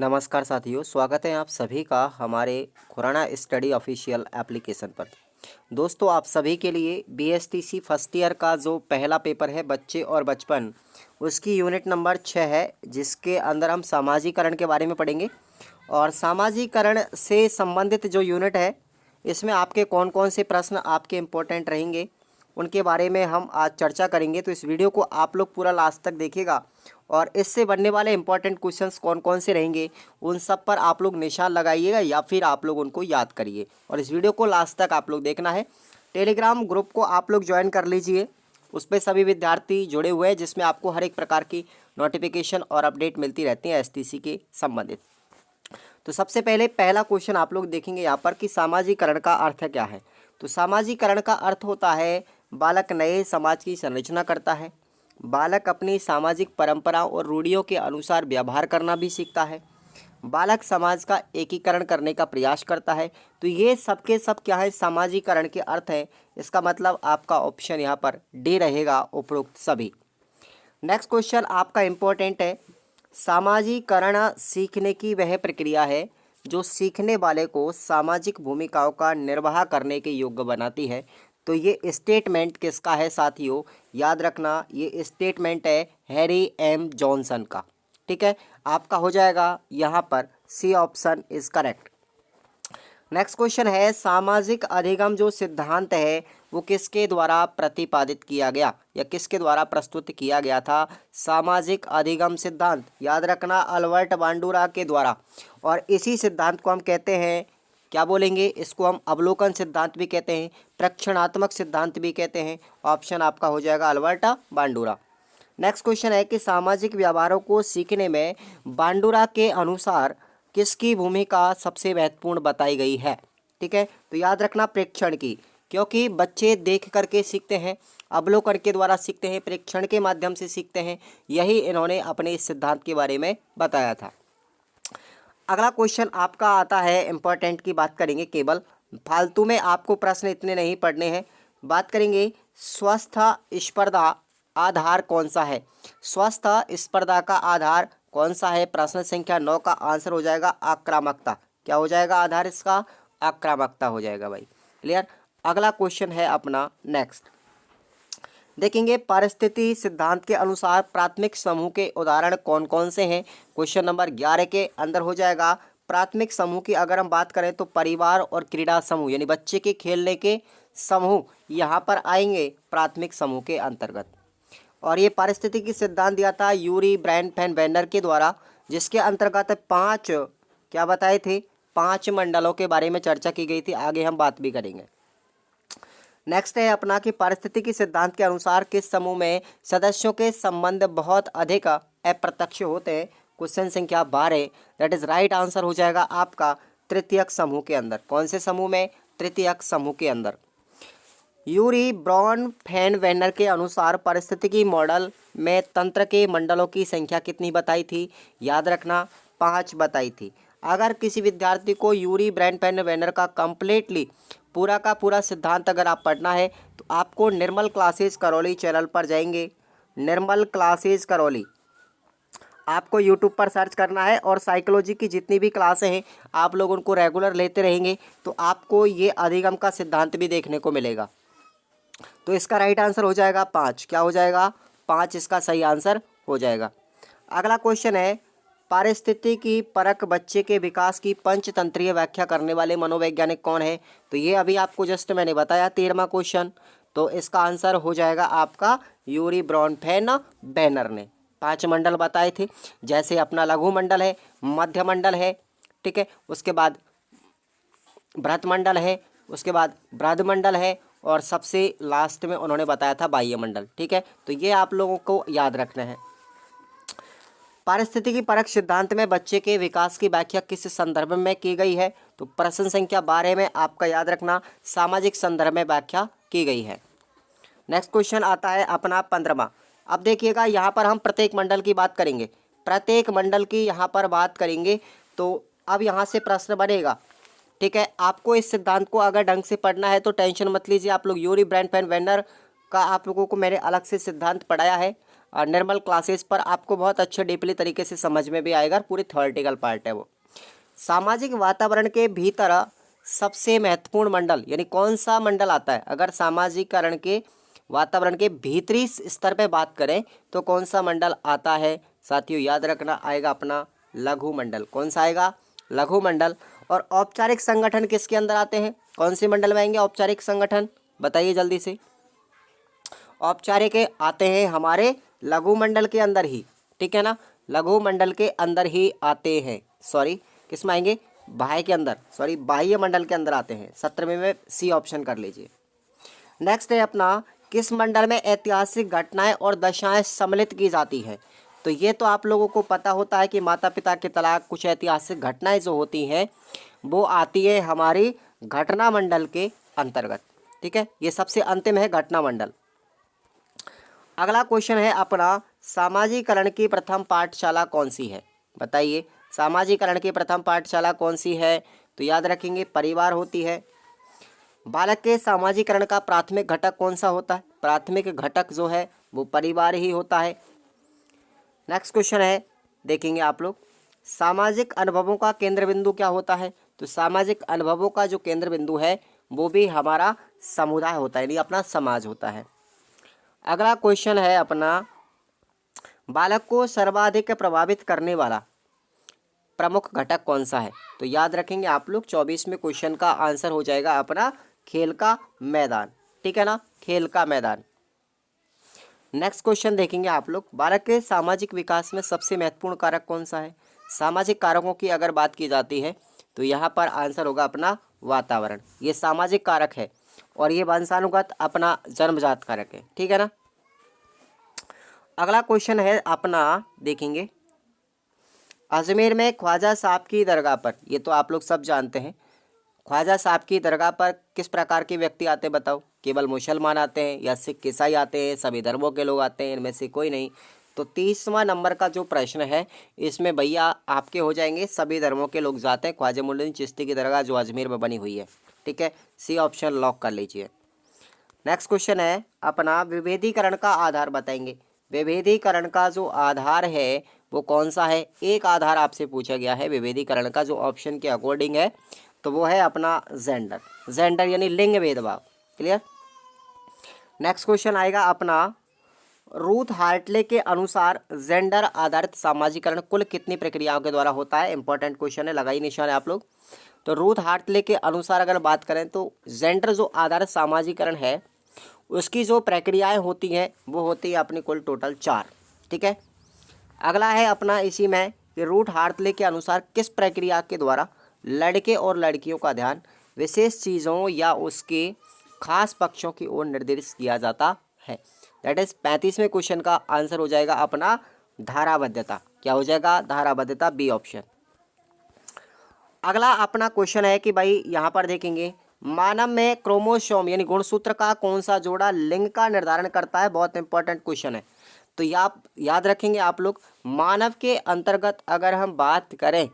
नमस्कार साथियों, स्वागत है आप सभी का हमारे खुराना स्टडी ऑफिशियल एप्लीकेशन पर। दोस्तों, आप सभी के लिए बीएसटीसी फर्स्ट ईयर का जो पहला पेपर है बच्चे और बचपन, उसकी यूनिट नंबर 6 है, जिसके अंदर हम सामाजिकरण के बारे में पढ़ेंगे। और सामाजिकरण से संबंधित जो यूनिट है, इसमें आपके कौन कौन से प्रश्न आपके इम्पोर्टेंट रहेंगे, उनके बारे में हम आज चर्चा करेंगे। तो इस वीडियो को आप लोग पूरा लास्ट तक देखिएगा और इससे बनने वाले इंपॉर्टेंट क्वेश्चंस कौन कौन से रहेंगे, उन सब पर आप लोग निशान लगाइएगा या फिर आप लोग उनको याद करिए। और इस वीडियो को लास्ट तक आप लोग देखना है। टेलीग्राम ग्रुप को आप लोग ज्वाइन कर लीजिए, उस पर सभी विद्यार्थी जुड़े हुए हैं, जिसमें आपको हर एक प्रकार की नोटिफिकेशन और अपडेट मिलती रहती है एसटीसी के संबंधित। तो सबसे पहले पहला क्वेश्चन आप लोग देखेंगे यहाँ पर कि सामाजिकरण का अर्थ क्या है। तो सामाजिकरण का अर्थ होता है बालक नए समाज की संरचना करता है, बालक अपनी सामाजिक परंपराओं और रूढ़ियों के अनुसार व्यवहार करना भी सीखता है, बालक समाज का एकीकरण करने का प्रयास करता है। तो ये सब के सब क्या है, सामाजिकरण के अर्थ है। इसका मतलब आपका ऑप्शन यहाँ पर डी रहेगा, उपरोक्त सभी। नेक्स्ट क्वेश्चन आपका इम्पोर्टेंट है। सामाजिकरण सीखने की वह प्रक्रिया है जो सीखने वाले को सामाजिक भूमिकाओं का निर्वाह करने के योग्य बनाती है। तो ये स्टेटमेंट किसका है साथियों, याद रखना, ये स्टेटमेंट है हैरी एम जॉनसन का। ठीक है, आपका हो जाएगा यहाँ पर C option is correct. Next question है, सामाजिक अधिगम जो सिद्धांत है वो किसके द्वारा प्रतिपादित किया गया या किसके द्वारा प्रस्तुत किया गया था। सामाजिक अधिगम सिद्धांत याद रखना अल्बर्ट बांडुरा के द्वारा। और इसी सिद्धांत को हम कहते हैं, क्या बोलेंगे, इसको हम अवलोकन सिद्धांत भी कहते हैं, प्रक्षणात्मक सिद्धांत भी कहते हैं। ऑप्शन आपका हो जाएगा अल्बर्ट बांडुरा। नेक्स्ट क्वेश्चन है कि सामाजिक व्यवहारों को सीखने में बांडुरा के अनुसार किसकी भूमिका सबसे महत्वपूर्ण बताई गई है। ठीक है, तो याद रखना प्रेक्षण की, क्योंकि बच्चे देख करके सीखते हैं, अवलोकन के द्वारा सीखते हैं, प्रेक्षण के माध्यम से सीखते हैं। यही इन्होंने अपने इस सिद्धांत के बारे में बताया था। अगला क्वेश्चन आपका आता है, इंपॉर्टेंट की बात करेंगे, केवल फालतू में आपको प्रश्न इतने नहीं पढ़ने हैं। बात करेंगे स्वस्थ स्पर्धा आधार कौन सा है। स्वस्थ स्पर्धा का आधार कौन सा है। प्रश्न संख्या 9 का आंसर हो जाएगा आक्रामकता। क्या हो जाएगा आधार इसका, आक्रामकता हो जाएगा भाई। क्लियर। अगला क्वेश्चन है अपना नेक्स्ट, देखेंगे परिस्थिति सिद्धांत के अनुसार प्राथमिक समूह के उदाहरण कौन कौन से हैं। क्वेश्चन नंबर 11 के अंदर हो जाएगा। प्राथमिक समूह की अगर हम बात करें तो परिवार और क्रीड़ा समूह यानी बच्चे के खेलने के समूह यहाँ पर आएंगे प्राथमिक समूह के अंतर्गत। और ये पारिस्थितिकी सिद्धांत दिया था यूरी ब्रायनफेन वेनर के द्वारा, जिसके अंतर्गत 5 क्या बताए थे, 5 मंडलों के बारे में चर्चा की गई थी। आगे हम बात भी करेंगे। नेक्स्ट है अपना कि पारिस्थितिकी सिद्धांत के अनुसार किस समूह में सदस्यों के संबंध बहुत अधिक अप्रत्यक्ष होते हैं। क्वेश्चन संख्या 12, दैट इज राइट आंसर हो जाएगा आपका तृतीयक समूह के अंदर। कौन से समूह में, तृतीयक समूह के अंदर। यूरी ब्रायनफेन वेनर के अनुसार पारिस्थितिकी मॉडल में तंत्र के मंडलों की संख्या कितनी बताई थी। याद रखना 5 बताई थी। अगर किसी विद्यार्थी को यूरी ब्रायनफेन वेनर का कंप्लीटली पूरा का पूरा सिद्धांत अगर आप पढ़ना है तो आपको निर्मल क्लासेस करौली चैनल पर जाएंगे। निर्मल क्लासेस करौली आपको यूट्यूब पर सर्च करना है और साइकोलॉजी की जितनी भी क्लासें हैं आप लोग उनको रेगुलर लेते रहेंगे तो आपको ये अधिगम का सिद्धांत भी देखने को मिलेगा। तो इसका राइट आंसर हो जाएगा 5। क्या हो जाएगा, 5 इसका सही आंसर हो जाएगा। अगला क्वेश्चन है, पारिस्थितिकी परक बच्चे के विकास की पंचतंत्रीय व्याख्या करने वाले मनोवैज्ञानिक कौन है। तो ये अभी आपको जस्ट मैंने बताया 13वां क्वेश्चन। तो इसका आंसर हो जाएगा आपका यूरी ब्रायनफेन वेनर ने 5 मंडल बताए थे, जैसे अपना लघु मंडल है, मध्य मंडल है, ठीक है, उसके बाद बृहत मंडल है, उसके बाद बृहद मंडल है और सबसे लास्ट में उन्होंने बताया था बाह्य मंडल। ठीक है, तो ये आप लोगों को याद रखना है। पारिस्थितिकी परक सिद्धांत में बच्चे के विकास की व्याख्या किस संदर्भ में की गई है। तो प्रश्न संख्या 12 में आपका याद रखना सामाजिक संदर्भ में व्याख्या की गई है। नेक्स्ट क्वेश्चन आता है अपना 15वां। अब देखिएगा यहाँ पर हम प्रत्येक मंडल की बात करेंगे, प्रत्येक मंडल की यहाँ पर बात करेंगे। तो अब यहाँ से प्रश्न बनेगा, ठीक है। आपको इस सिद्धांत को अगर ढंग से पढ़ना है तो टेंशन मत लीजिए, आप लोग यूरी ब्रायनफेन वेनर का आप लोगों को मैंने अलग से सिद्धांत पढ़ाया है, निर्मल क्लासेस पर आपको बहुत अच्छे डीपली तरीके से समझ में भी आएगा, पूरी थ्योरेटिकल पार्ट है वो। सामाजिक वातावरण के भीतर सबसे महत्वपूर्ण मंडल यानी कौन सा मंडल आता है? अगर सामाजिकरण के वातावरण के भीतरी स्तर पे बात करें तो कौन सा मंडल आता है साथियों? याद रखना आएगा अपना लघु मंडल। कौन सा आएगा? लघु मंडल। और औपचारिक संगठन किसके अंदर आते हैं? कौन से मंडल में आएंगे औपचारिक संगठन? बताइए जल्दी से। औपचारिक आते हैं हमारे लघु मंडल के अंदर ही, ठीक है ना, लघु मंडल के अंदर ही आते हैं। सॉरी, किस में आएंगे? बाह्य के अंदर, सॉरी बाह्य मंडल के अंदर आते हैं। 17वें में सी ऑप्शन कर लीजिए। नेक्स्ट है अपना, किस मंडल में ऐतिहासिक घटनाएं और दशाएं सम्मिलित की जाती हैं? तो ये तो आप लोगों को पता होता है कि माता पिता के तलाक, कुछ ऐतिहासिक घटनाएं जो होती हैं वो आती है हमारी घटना मंडल के अंतर्गत, ठीक है। ये सबसे अंतिम है घटना मंडल। अगला क्वेश्चन है अपना, सामाजिकरण की प्रथम पाठशाला कौन सी है? बताइए, सामाजिकरण की प्रथम पाठशाला कौन सी है? तो याद रखेंगे परिवार होती है। बालक के सामाजिकरण का प्राथमिक घटक कौन सा होता है? प्राथमिक घटक जो है वो परिवार ही होता है। नेक्स्ट क्वेश्चन है, देखेंगे आप लोग, सामाजिक अनुभवों का केंद्र बिंदु क्या होता है? तो सामाजिक अनुभवों का जो केंद्र बिंदु है वो भी हमारा समुदाय होता है, यानी अपना समाज होता है। अगला क्वेश्चन है अपना, बालक को सर्वाधिक प्रभावित करने वाला प्रमुख घटक कौन सा है? तो याद रखेंगे आप लोग 24वें क्वेश्चन का आंसर हो जाएगा अपना खेल का मैदान, ठीक है ना, खेल का मैदान। नेक्स्ट क्वेश्चन देखेंगे आप लोग, बालक के सामाजिक विकास में सबसे महत्वपूर्ण कारक कौन सा है? सामाजिक कारकों की अगर बात की जाती है तो यहाँ पर आंसर होगा अपना वातावरण। ये सामाजिक कारक है और ये वंशानुगत अपना जन्मजात कारक है, ठीक है ना। अगला क्वेश्चन है अपना, देखेंगे, अजमेर में ख्वाजा साहब की दरगाह पर, ये तो आप लोग सब जानते हैं, ख्वाजा साहब की दरगाह पर किस प्रकार के व्यक्ति आते हैं बताओ? केवल मुसलमान आते हैं या सिख ईसाई आते हैं? सभी धर्मों के लोग आते हैं, इनमें से कोई नहीं। तो 30वां नंबर का जो प्रश्न है इसमें भैया आपके हो जाएंगे सभी धर्मों के लोग जाते हैं ख्वाजा मुइनुद्दीन चिश्ती की दरगाह जो अजमेर में बनी हुई है, ठीक है। सी ऑप्शन लॉक कर लीजिए। नेक्स्ट क्वेश्चन है अपना, विभेदीकरण का आधार बताएंगे। विभेदीकरण का जो आधार है वो कौन सा है? एक आधार आपसे पूछा गया है विभेदीकरण का जो ऑप्शन के अकॉर्डिंग है, तो वो है अपना जेंडर। जेंडर यानी लिंग भेदभाव। क्लियर। नेक्स्ट क्वेश्चन आएगा अपना, रूथ हार्टले के अनुसार जेंडर आधारित सामाजिकरण कुल कितनी प्रक्रियाओं के द्वारा होता है? इंपॉर्टेंट क्वेश्चन है, लगाई निशान है आप लोग। तो रूथ हार्टले के अनुसार अगर बात करें तो जेंडर जो आधारित सामाजिकरण है उसकी जो प्रक्रियाएं होती हैं वो होती है अपनी कुल टोटल 4, ठीक है। अगला है अपना इसी में कि रूथ हार्टले के अनुसार किस प्रक्रिया के द्वारा लड़के और लड़कियों का ध्यान विशेष चीज़ों या उसके खास पक्षों की ओर निर्देशित किया जाता है? दैट इज 35वें क्वेश्चन का आंसर हो जाएगा अपना धाराबद्धता। क्या हो जाएगा? धाराबद्धता, बी ऑप्शन। अगला अपना क्वेश्चन है कि भाई यहाँ पर देखेंगे, मानव में क्रोमोसोम यानी गुणसूत्र का कौन सा जोड़ा लिंग का निर्धारण करता है? बहुत इंपॉर्टेंट क्वेश्चन है। तो याद रखेंगे आप लोग, मानव के अंतर्गत अगर हम बात करें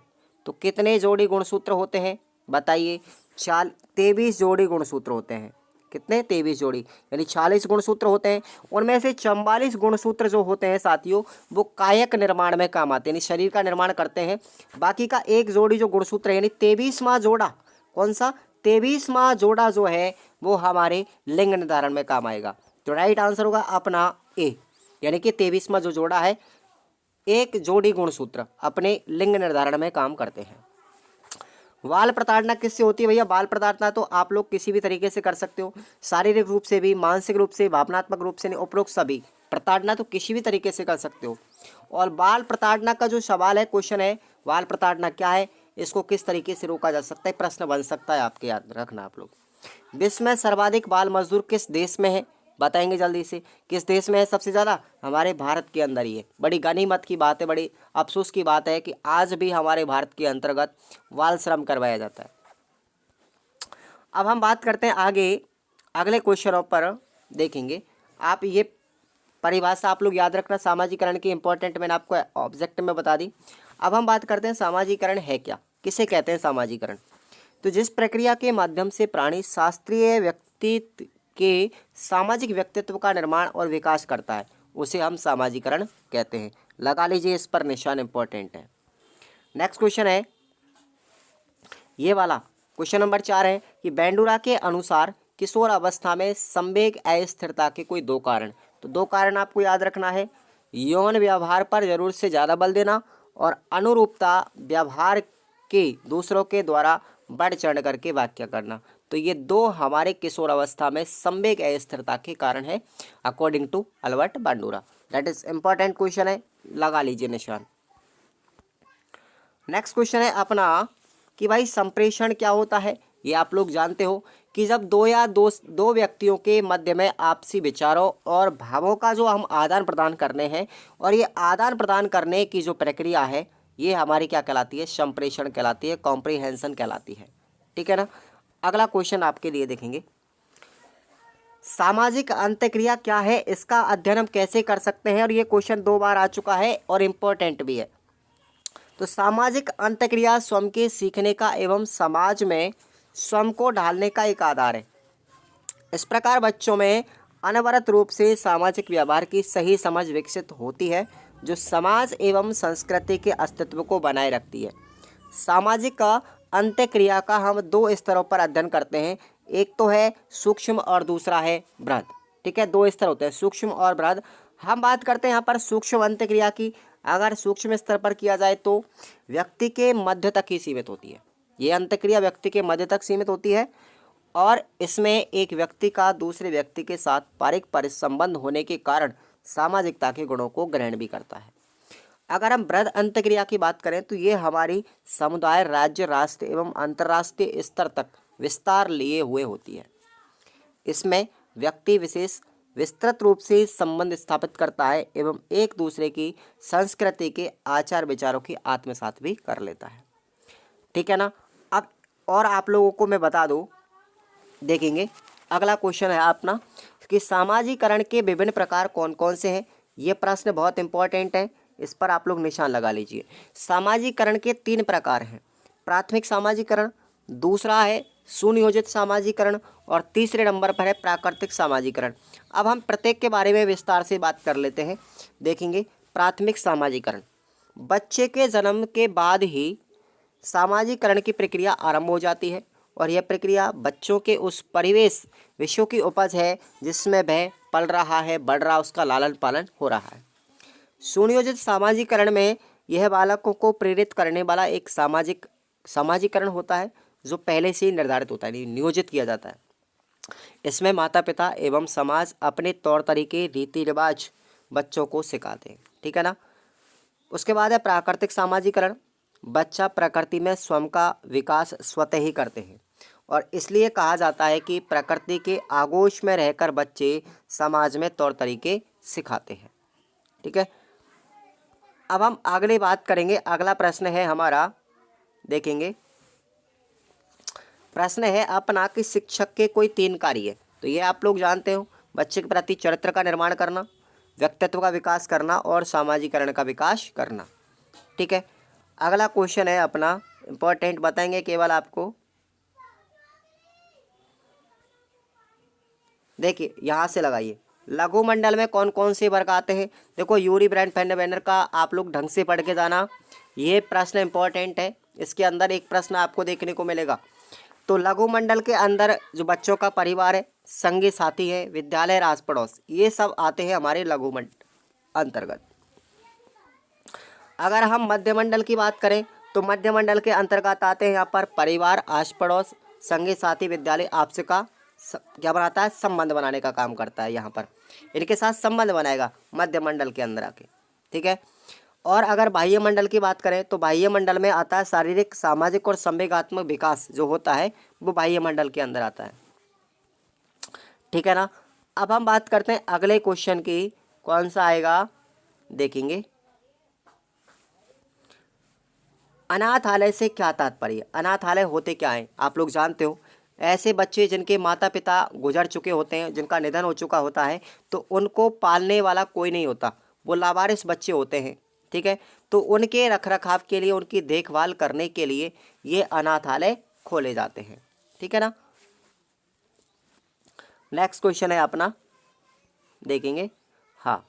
तो कितने जोड़ी गुणसूत्र होते हैं? बताइए। 23 जोड़ी गुणसूत्र होते हैं। कितने? 23 जोड़ी, यानी 46 गुणसूत्र होते हैं। उनमें से 44 गुणसूत्र जो होते हैं साथियों वो कायक निर्माण में काम आते हैं, यानी शरीर का निर्माण करते हैं। बाकी का एक जोड़ी जो गुणसूत्र है यानी 23वां जोड़ा, कौन सा? 23वां जोड़ा जो है वो हमारे लिंग निर्धारण में काम आएगा। तो राइट आंसर होगा अपना ए, यानी कि 23वां जो जोड़ा है, एक जोड़ी गुणसूत्र अपने लिंग निर्धारण में काम करते हैं। बाल प्रताड़ना किससे होती है भैया? बाल प्रताड़ना तो आप लोग किसी भी तरीके से कर सकते हो, शारीरिक रूप से भी, मानसिक रूप से, भावनात्मक रूप से, उपरोक्त सभी प्रताड़ना तो किसी भी तरीके से कर सकते हो। और बाल प्रताड़ना का जो सवाल है, क्वेश्चन है, बाल प्रताड़ना क्या है, इसको किस तरीके से रोका जा सकता है, प्रश्न बन सकता है, आपके याद रखना आप लोग। विश्व में सर्वाधिक बाल मजदूर किस देश में है? बताएंगे जल्दी से, किस देश में है सबसे ज़्यादा? हमारे भारत के अंदर ही है। बड़ी गनीमत की बात है, बड़ी अफसोस की बात है कि आज भी हमारे भारत के अंतर्गत बाल श्रम करवाया जाता है। अब हम बात करते हैं आगे, अगले क्वेश्चनों पर देखेंगे। आप ये परिभाषा आप लोग याद रखना, सामाजिकरण की इंपॉर्टेंट मैंने आपको ऑब्जेक्ट में बता दी। अब हम बात करते हैं सामाजिकरण है क्या, किसे कहते हैं सामाजिकरण? तो जिस प्रक्रिया के माध्यम से प्राणी शास्त्रीय व्यक्तित्व के सामाजिक व्यक्तित्व का निर्माण और विकास करता है उसे हम सामाजिकरण कहते हैं। लगा लीजिए इस पर निशान, इंपॉर्टेंट है। नेक्स्ट क्वेश्चन है ये वाला, क्वेश्चन नंबर 4 है कि बेंडूरा के अनुसार किशोर अवस्था में संवेग अस्थिरता के कोई दो कारण। तो दो कारण आपको याद रखना है, यौन व्यवहार पर जरूरत से ज़्यादा बल देना और अनुरूपता व्यवहार के दूसरों के द्वारा बढ़ चढ़ करके वाक्य करना। तो ये दो हमारे किशोर अवस्था में संवेग अस्थिरता के कारण है according to Albert Bandura. That is important question है, लगा लीजिए निशान। नेक्स्ट क्वेश्चन है अपना कि भाई संप्रेषण क्या होता है। ये आप लोग जानते हो कि जब दो व्यक्तियों के मध्य में आपसी विचारों और भावों का जो हम आदान प्रदान करने हैं, और ये आदान प्रदान करने की जो प्रक्रिया है ये हमारी क्या कहलाती है, संप्रेषण कहलाती है, कॉम्प्रिहेंशन कहलाती है। ठीक है ना। अगला क्वेश्चन आपके लिए देखेंगे, सामाजिक अंतःक्रिया क्या है, इसका अध्ययन हम कैसे कर सकते हैं। और ये क्वेश्चन 2 बार आ चुका है और इम्पोर्टेंट भी है। तो सामाजिक अंतःक्रिया स्वयं के सीखने का एवं समाज में स्वयं को ढालने का एक आधार है। इस प्रकार बच्चों में अनवरत रूप से सामाजिक व्यवहार की सही समझ विकसित होती है जो समाज एवं संस्कृति के अस्तित्व को बनाए रखती है। सामाजिक अंतःक्रिया का हम 2 स्तरों पर अध्ययन करते हैं, एक तो है सूक्ष्म और दूसरा है बृहद। ठीक है, 2 स्तर होते हैं, सूक्ष्म और बृहद। हम बात करते हैं यहाँ पर सूक्ष्म अंतःक्रिया की। अगर सूक्ष्म स्तर पर किया जाए तो व्यक्ति के मध्य तक ही सीमित होती है। ये अंतःक्रिया व्यक्ति के मध्य तक सीमित होती है और इसमें एक व्यक्ति का दूसरे व्यक्ति के साथ पारस्परिक संबंध होने के कारण सामाजिकता के गुणों को ग्रहण भी करता है। अगर हम बृहद अंतःक्रिया की बात करें तो ये हमारी समुदाय, राज्य, राष्ट्र एवं अंतर्राष्ट्रीय स्तर तक विस्तार लिए हुए होती है। इसमें व्यक्ति विशेष विस्तृत रूप से संबंध स्थापित करता है एवं एक दूसरे की संस्कृति के आचार विचारों की आत्मसात भी कर लेता है। ठीक है ना। अब और आप लोगों को मैं बता दूं, देखेंगे अगला क्वेश्चन है अपना कि सामाजिकरण के विभिन्न प्रकार कौन कौन से हैं। ये प्रश्न बहुत इंपॉर्टेंट है, इस पर आप लोग निशान लगा लीजिए। सामाजिकरण के 3 प्रकार हैं, प्राथमिक सामाजिकरण, दूसरा है सुनियोजित सामाजिकरण और तीसरे नंबर पर है प्राकृतिक सामाजिकरण। अब हम प्रत्येक के बारे में विस्तार से बात कर लेते हैं। देखेंगे प्राथमिक सामाजिकरण, बच्चे के जन्म के बाद ही सामाजिकरण की प्रक्रिया आरंभ हो जाती है और यह प्रक्रिया बच्चों के उस परिवेश विषयों की उपज है जिसमें वह पल रहा है, बढ़ रहा, उसका लालन पालन हो रहा है। सुनियोजित सामाजिकरण में यह बालकों को प्रेरित करने वाला एक सामाजिकरण होता है जो पहले से ही निर्धारित होता है, नियोजित किया जाता है। इसमें माता पिता एवं समाज अपने तौर तरीके, रीति रिवाज बच्चों को सिखाते हैं। ठीक है ना। उसके बाद है प्राकृतिक सामाजिकरण, बच्चा प्रकृति में स्वयं का विकास स्वतः ही करते हैं और इसलिए कहा जाता है कि प्रकृति के आगोश में रहकर बच्चे समाज में तौर तरीके सिखाते हैं। ठीक है। अब हम अगली बात करेंगे। अगला प्रश्न है हमारा, देखेंगे प्रश्न है अपना कि शिक्षक के कोई 3 कार्य है। तो ये आप लोग जानते हो, बच्चे के प्रति चरित्र का निर्माण करना, व्यक्तित्व का विकास करना और सामाजिकरण का विकास करना। ठीक है। अगला क्वेश्चन है अपना इंपॉर्टेंट, बताएंगे केवल आपको। देखिए यहाँ से लगाइए, लघु मंडल में कौन कौन से वर्ग आते हैं। देखो यूरी ब्रांड फेंडरवेनर का आप लोग ढंग से पढ़ के जाना, ये प्रश्न इंपॉर्टेंट है। इसके अंदर एक प्रश्न आपको देखने को मिलेगा। तो लघु मंडल के अंदर जो बच्चों का परिवार है, संगी साथी है, विद्यालय, रास पड़ोस, ये सब आते हैं हमारे लघु मंडल अंतर्गत। अगर हम मध्य मंडल की बात करें तो मध्य मंडल के अंतर्गत आते हैं यहाँ पर परिवार, आस पड़ोस, संगी साथी, विद्यालय, आपसे का क्या बनाता है, संबंध बनाने का काम करता है। यहाँ पर इनके साथ संबंध बनाएगा मध्य मंडल के अंदर आके। ठीक है। और अगर बाह्य मंडल की बात करें तो बाह्य मंडल में आता है शारीरिक, सामाजिक और संवेगात्मक विकास जो होता है वो बाह्य मंडल के अंदर आता है। ठीक है ना। अब हम बात करते हैं अगले क्वेश्चन की, कौन सा आएगा, देखेंगे अनाथालय से क्या तात्पर्य। अनाथालय होते क्या हैं, आप लोग जानते हो, ऐसे बच्चे जिनके माता पिता गुजर चुके होते हैं, जिनका निधन हो चुका होता है, तो उनको पालने वाला कोई नहीं होता, वो लावारिस बच्चे होते हैं। ठीक है। तो उनके रखरखाव के लिए, उनकी देखभाल करने के लिए ये अनाथालय खोले जाते हैं। ठीक है ना। नेक्स्ट क्वेश्चन है अपना, देखेंगे। हाँ,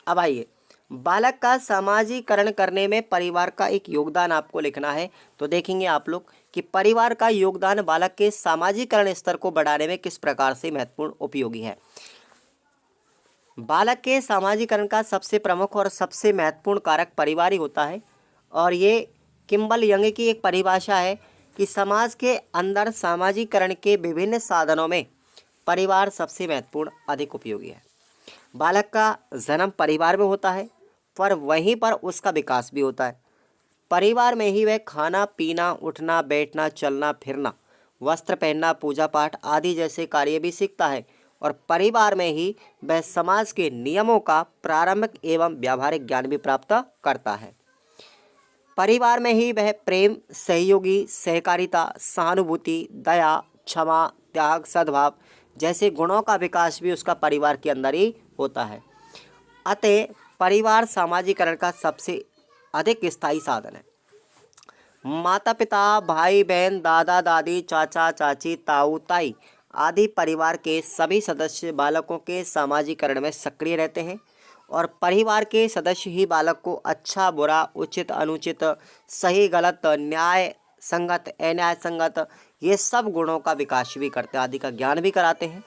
अब आइए, बालक का सामाजिकरण करने में परिवार का एक योगदान आपको लिखना है। तो देखेंगे आप लोग कि परिवार का योगदान बालक के सामाजिकरण स्तर को बढ़ाने में किस प्रकार से महत्वपूर्ण उपयोगी है। बालक के सामाजिकरण का सबसे प्रमुख और सबसे महत्वपूर्ण कारक परिवार ही होता है। और ये किम्बल यंग की एक परिभाषा है कि समाज के अंदर सामाजिकरण के विभिन्न साधनों में परिवार सबसे महत्वपूर्ण अधिक उपयोगी है। बालक का जन्म परिवार में होता है, पर वहीं पर उसका विकास भी होता है। परिवार में ही वह खाना पीना, उठना बैठना, चलना फिरना, वस्त्र पहनना, पूजा पाठ आदि जैसे कार्य भी सीखता है। और परिवार में ही वह समाज के नियमों का प्रारंभिक एवं व्यावहारिक ज्ञान भी प्राप्त करता है। परिवार में ही वह प्रेम, सहयोगी, सहकारिता, सहानुभूति, दया, क्षमा, त्याग, सद्भाव जैसे गुणों का विकास भी उसका परिवार के अंदर ही होता है। अतः परिवार सामाजिकरण का सबसे अधिक स्थायी साधन है। माता पिता, भाई बहन, दादा दादी, चाचा चाची, ताऊ ताई आदि परिवार के सभी सदस्य बालकों के सामाजिकरण में सक्रिय रहते हैं। और परिवार के सदस्य ही बालक को अच्छा बुरा, उचित अनुचित, सही गलत, न्याय संगत, अन्याय संगत ये सब गुणों का विकास भी करते हैं, आदि का ज्ञान भी कराते हैं।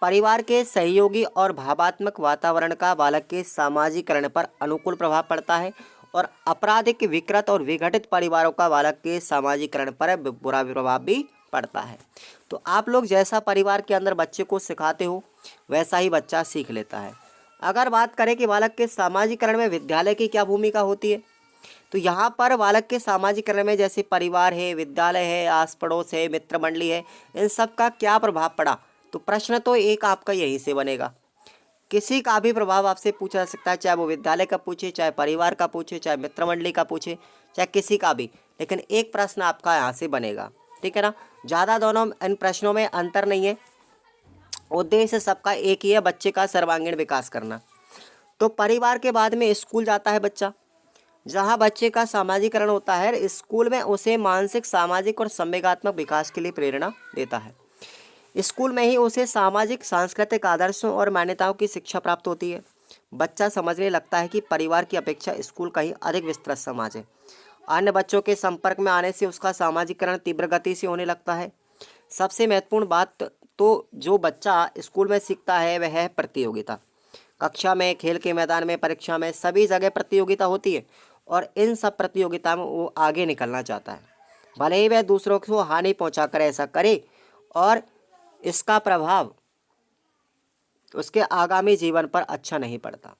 परिवार के सहयोगी और भावात्मक वातावरण का बालक के सामाजिकरण पर अनुकूल प्रभाव पड़ता है। और आपराधिक, विकृत और विघटित परिवारों का बालक के सामाजिकरण पर बुरा प्रभाव भी पड़ता है। तो आप लोग जैसा परिवार के अंदर बच्चे को सिखाते हो वैसा ही बच्चा सीख लेता है। अगर बात करें कि बालक के सामाजिकरण में विद्यालय की क्या भूमिका होती है, तो यहाँ पर बालक के सामाजिकरण में जैसे परिवार है, विद्यालय है, आस पड़ोस है, मित्र मंडली है, इन सब का क्या प्रभाव पड़ा। तो प्रश्न तो एक आपका यहीं से बनेगा। किसी का भी प्रभाव आपसे पूछा जा सकता है, चाहे वो विद्यालय का पूछे, चाहे परिवार का पूछे, चाहे मित्र मंडली का पूछे, चाहे किसी का भी, लेकिन एक प्रश्न आपका यहाँ से बनेगा। ठीक है ना। ज़्यादा दोनों इन प्रश्नों में अंतर नहीं है, उद्देश्य सबका एक ही है, बच्चे का सर्वांगीण विकास करना। तो परिवार के बाद में स्कूल जाता है बच्चा, जहाँ बच्चे का सामाजिकरण होता है। स्कूल में उसे मानसिक, सामाजिक और संवेगात्मक विकास के लिए प्रेरणा देता है। स्कूल में ही उसे सामाजिक, सांस्कृतिक आदर्शों और मान्यताओं की शिक्षा प्राप्त होती है। बच्चा समझने लगता है कि परिवार की अपेक्षा स्कूल कहीं अधिक विस्तृत समाज है। अन्य बच्चों के संपर्क में आने से उसका सामाजिकरण तीव्र गति से होने लगता है। सबसे महत्वपूर्ण बात तो जो बच्चा स्कूल में सीखता है वह है प्रतियोगिता। कक्षा में, खेल के मैदान में, परीक्षा में, सभी जगह प्रतियोगिता होती है। और इन सब प्रतियोगिता में वो आगे निकलना चाहता है, भले ही वह दूसरों को हानि पहुंचाकर ऐसा करे, और इसका प्रभाव उसके आगामी जीवन पर अच्छा नहीं पड़ता।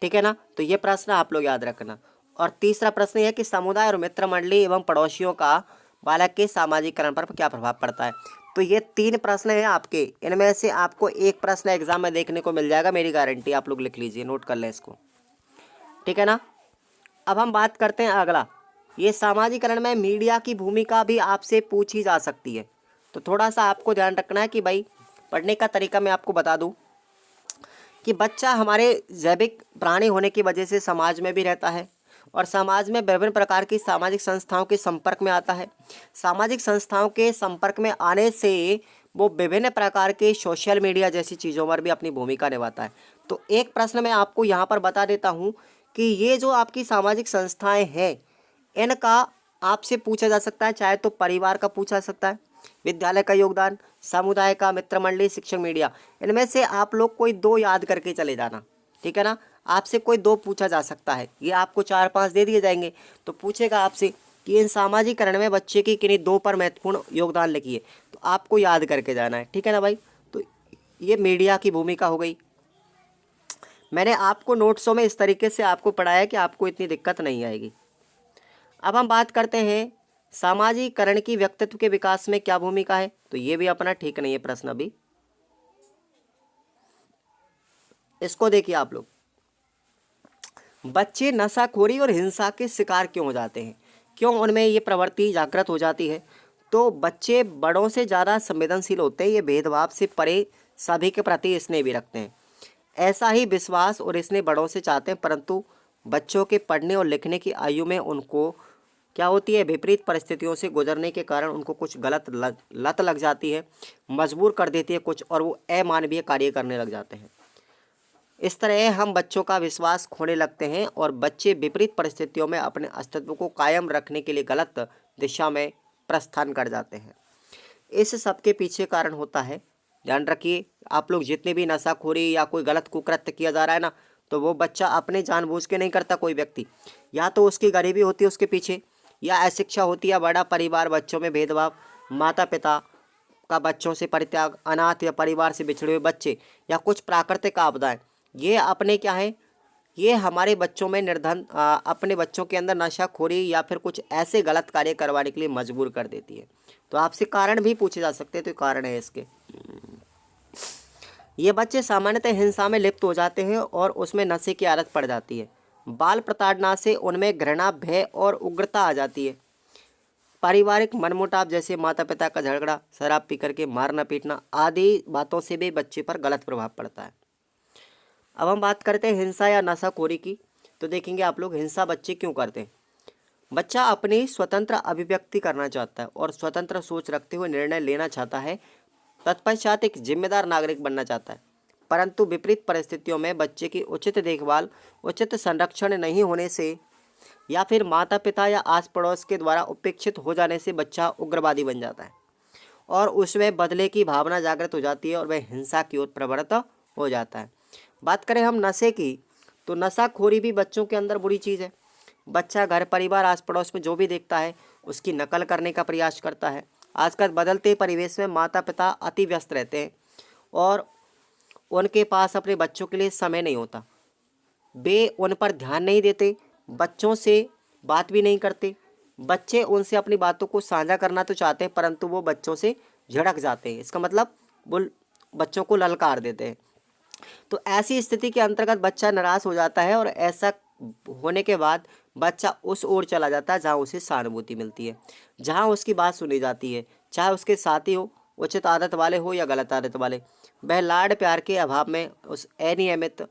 ठीक है ना। तो ये प्रश्न आप लोग याद रखना। और तीसरा प्रश्न यह कि समुदाय और मित्र मंडली एवं पड़ोसियों का बालक के सामाजिकरण पर क्या प्रभाव पड़ता है। तो ये 3 प्रश्न हैं आपके, इनमें से आपको एक प्रश्न एग्जाम में देखने को मिल जाएगा, मेरी गारंटी। आप लोग लिख लीजिए, नोट कर लें इसको। ठीक है ना। अब हम बात करते हैं अगला, ये सामाजिकरण में मीडिया की भूमिका भी आपसे पूछी जा सकती है। तो थोड़ा सा आपको ध्यान रखना है कि भाई पढ़ने का तरीका मैं आपको बता दूं कि बच्चा हमारे जैविक प्राणी होने की वजह से समाज में भी रहता है, और समाज में विभिन्न प्रकार की सामाजिक संस्थाओं के संपर्क में आता है। सामाजिक संस्थाओं के संपर्क में आने से वो विभिन्न प्रकार के सोशल मीडिया जैसी चीज़ों पर भी अपनी भूमिका निभाता है। तो एक प्रश्न मैं आपको यहाँ पर बता देता हूँ कि ये जो आपकी सामाजिक संस्थाएं हैं, इनका आपसे पूछा जा सकता है, चाहे तो परिवार का पूछा जा सकता है, विद्यालय का योगदान, समुदाय का, मित्र मंडली, शिक्षक, मीडिया, इनमें से आप लोग कोई 2 याद करके चले जाना। ठीक है ना। आपसे कोई 2 पूछा जा सकता है, ये आपको 4-5 दे दिए जाएंगे। तो पूछेगा आपसे कि इन सामाजिकरण में बच्चे की किन्हीं 2 पर महत्वपूर्ण योगदान लिखिए, तो आपको याद करके जाना है। ठीक है ना भाई। तो ये मीडिया की भूमिका हो गई। मैंने आपको नोट्सों में इस तरीके से आपको पढ़ाया कि आपको इतनी दिक्कत नहीं आएगी। अब हम बात करते हैं सामाजिकरण की व्यक्तित्व के विकास में क्या भूमिका है। तो ये भी अपना ठीक नहीं है प्रश्न अभी, इसको देखिए आप लोग। बच्चे नशाखोरी और हिंसा के शिकार क्यों हो जाते हैं, क्यों उनमें ये प्रवृत्ति जागृत हो जाती है। तो बच्चे बड़ों से ज़्यादा संवेदनशील होते हैं, ये भेदभाव से परे सभी के प्रति स्नेह भी रखते हैं। ऐसा ही विश्वास और स्नेह बड़ों से चाहते हैं, परंतु बच्चों के पढ़ने और लिखने की आयु में उनको क्या होती है, विपरीत परिस्थितियों से गुजरने के कारण उनको कुछ गलत लत लग जाती है, मजबूर कर देती है कुछ, और वो अमानवीय कार्य करने लग जाते हैं। इस तरह हम बच्चों का विश्वास खोने लगते हैं और बच्चे विपरीत परिस्थितियों में अपने अस्तित्व को कायम रखने के लिए गलत दिशा में प्रस्थान कर जाते हैं। इस सब के पीछे कारण होता है, ध्यान रखिए आप लोग, जितने भी नशाखोरी या कोई गलत कुकृत्य किया जा रहा है ना, तो वो बच्चा अपने जानबूझ के नहीं करता। कोई व्यक्ति, या तो उसकी गरीबी होती है उसके पीछे, या अशिक्षा होती है, या बड़ा परिवार, बच्चों में भेदभाव, माता पिता का बच्चों से परित्याग, अनाथ या परिवार से बिछड़े हुए बच्चे, या कुछ प्राकृतिक आपदाएं, ये अपने क्या है, ये हमारे बच्चों में अपने बच्चों के अंदर नशाखोरी या फिर कुछ ऐसे गलत कार्य करवाने के लिए मजबूर कर देती है। तो आपसे कारण भी पूछे जा सकते हैं, तो कारण है इसके। ये बच्चे सामान्यतः हिंसा में लिप्त हो जाते हैं और उसमें नशे की आदत पड़ जाती है। बाल प्रताड़ना से उनमें घृणा, भय और उग्रता आ जाती है। पारिवारिक मनमुटाव जैसे माता पिता का झगड़ा, शराब पी करके मारना पीटना आदि बातों से भी बच्चे पर गलत प्रभाव पड़ता है। अब हम बात करते हैं हिंसा या नशाखोरी की। तो देखेंगे आप लोग, हिंसा बच्चे क्यों करते हैं। बच्चा अपनी स्वतंत्र अभिव्यक्ति करना चाहता है और स्वतंत्र सोच रखते हुए निर्णय लेना चाहता है, तत्पश्चात एक जिम्मेदार नागरिक बनना चाहता है। परंतु विपरीत परिस्थितियों में बच्चे की उचित देखभाल, उचित संरक्षण नहीं होने से या फिर माता पिता या आस पड़ोस के द्वारा उपेक्षित हो जाने से बच्चा उग्रवादी बन जाता है और उसमें बदले की भावना जागृत हो जाती है और वह हिंसा की ओर प्रवृत्त हो जाता है। बात करें हम नशे की, तो नशाखोरी भी बच्चों के अंदर बुरी चीज़ है। बच्चा घर परिवार आस पड़ोस में जो भी देखता है उसकी नकल करने का प्रयास करता है। आजकल बदलते परिवेश में माता पिता अति व्यस्त रहते हैं और उनके पास अपने बच्चों के लिए समय नहीं होता। वे उन पर ध्यान नहीं देते, बच्चों से बात भी नहीं करते। बच्चे उनसे अपनी बातों को साझा करना तो चाहते हैं, परंतु वो बच्चों से झिड़क जाते हैं। इसका मतलब वो बच्चों को ललकार देते हैं। तो ऐसी स्थिति के अंतर्गत बच्चा निराश हो जाता है और ऐसा होने के बाद बच्चा उस ओर चला जाता है जहाँ उसे सहानुभूति मिलती है, जहाँ उसकी बात सुनी जाती है, चाहे उसके साथी हो, उचित आदत वाले हो या गलत आदत वाले। वह लाड प्यार के अभाव में उस अनियमित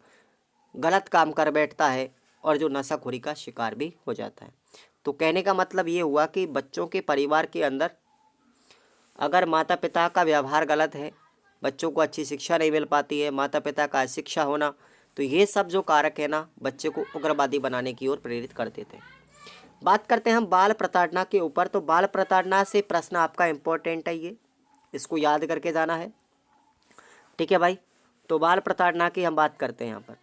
गलत काम कर बैठता है और जो नशाखोरी का शिकार भी हो जाता है। तो कहने का मतलब ये हुआ कि बच्चों के परिवार के अंदर अगर माता पिता का व्यवहार गलत है, बच्चों को अच्छी शिक्षा नहीं मिल पाती है, माता पिता का अशिक्षा होना, तो ये सब जो कारक है ना, बच्चे को उग्रवादी बनाने की ओर प्रेरित कर देते हैं। बात करते हैं हम बाल प्रताड़ना के ऊपर। तो बाल प्रताड़ना से प्रश्न आपका इम्पोर्टेंट है, ये इसको याद करके जाना है, ठीक है भाई। तो बाल प्रताड़ना की हम बात करते हैं यहाँ पर।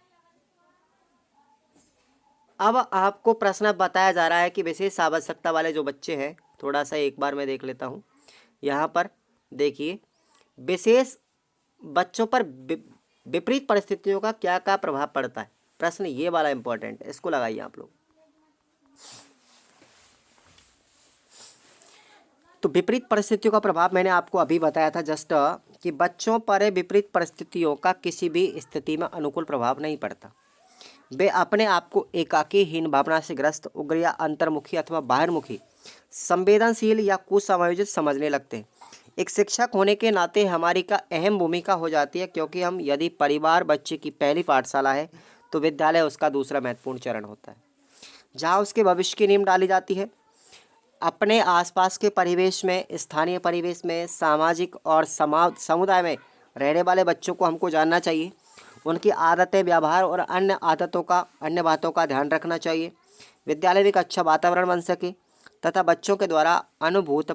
अब आपको प्रश्न बताया जा रहा है कि विशेष आवश्यकता वाले जो बच्चे हैं, थोड़ा सा एक बार मैं देख लेता हूँ यहाँ पर। देखिए, विशेष बच्चों पर विपरीत परिस्थितियों का क्या क्या प्रभाव पड़ता है, प्रश्न ये वाला इंपॉर्टेंट है, इसको लगाइए आप लोग। तो विपरीत परिस्थितियों का प्रभाव मैंने आपको अभी बताया था जस्ट, कि बच्चों पर विपरीत परिस्थितियों का किसी भी स्थिति में अनुकूल प्रभाव नहीं पड़ता। वे अपने आप को एकाकीहीन भावना से ग्रस्त, उग्र या अंतर्मुखी अथवा बाहरमुखी, संवेदनशील या कुसमायोजित समझने लगते हैं। एक शिक्षक होने के नाते हमारी का अहम भूमिका हो जाती है, क्योंकि हम यदि परिवार बच्चे की पहली पाठशाला है तो विद्यालय उसका दूसरा महत्वपूर्ण चरण होता है, जहाँ उसके भविष्य की नींव डाली जाती है। अपने आसपास के परिवेश में, स्थानीय परिवेश में, सामाजिक और समुदाय में रहने वाले बच्चों को हमको जानना चाहिए। उनकी आदतें, व्यवहार और अन्य बातों का ध्यान रखना चाहिए। विद्यालय में एक अच्छा वातावरण बन सके तथा बच्चों के द्वारा अनुभूत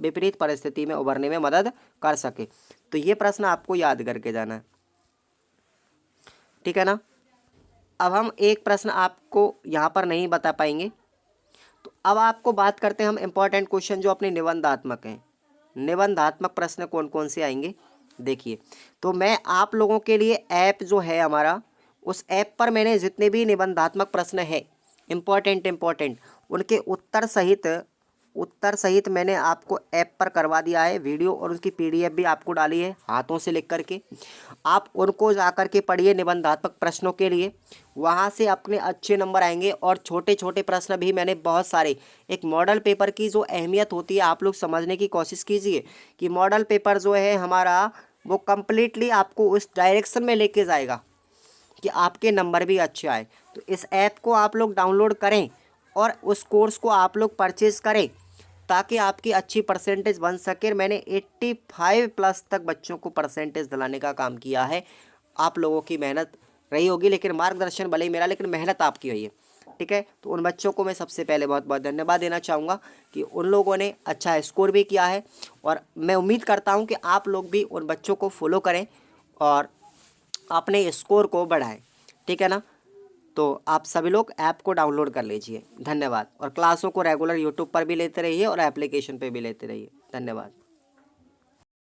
विपरीत परिस्थिति में उभरने में मदद कर सके। तो ये प्रश्न आपको याद करके जाना है, ठीक है ना। अब हम एक प्रश्न आपको यहाँ पर नहीं बता पाएंगे, तो अब आपको बात करते हैं हम इम्पॉर्टेंट क्वेश्चन जो अपने निबंधात्मक हैं। निबंधात्मक प्रश्न कौन कौन से आएंगे, देखिए। तो मैं आप लोगों के लिए ऐप जो है हमारा, उस ऐप पर मैंने जितने भी निबंधात्मक प्रश्न है इम्पॉर्टेंट उनके उत्तर सहित मैंने आपको ऐप पर करवा दिया है वीडियो, और उसकी PDF भी आपको डाली है हाथों से लिख करके। आप उनको जा कर के पढ़िए निबंधात्मक प्रश्नों के लिए, वहाँ से अपने अच्छे नंबर आएंगे। और छोटे छोटे प्रश्न भी मैंने बहुत सारे, एक मॉडल पेपर की जो अहमियत होती है आप लोग समझने की कोशिश कीजिए कि मॉडल पेपर जो है हमारा वो कम्प्लीटली आपको उस डायरेक्शन में लेके जाएगा कि आपके नंबर भी अच्छे आए। तो इस ऐप को आप लोग डाउनलोड करें और उस कोर्स को आप लोग परचेज़ करें ताकि आपकी अच्छी परसेंटेज बन सके। मैंने 85+ तक बच्चों को परसेंटेज दिलाने का काम किया है। आप लोगों की मेहनत रही होगी, लेकिन मार्गदर्शन भले ही मेरा, लेकिन मेहनत आपकी हुई है। ठीक है, तो उन बच्चों को मैं सबसे पहले बहुत बहुत धन्यवाद देना चाहूँगा कि उन लोगों ने अच्छा स्कोर भी किया है। और मैं उम्मीद करता हूँ कि आप लोग भी उन बच्चों को फॉलो करें और अपने स्कोर को बढ़ाएं। ठीक है ना। तो आप सभी लोग ऐप को डाउनलोड कर लीजिए। धन्यवाद। और क्लासों को रेगुलर यूट्यूब पर भी लेते रहिए और एप्लीकेशन पे भी लेते रहिए। धन्यवाद।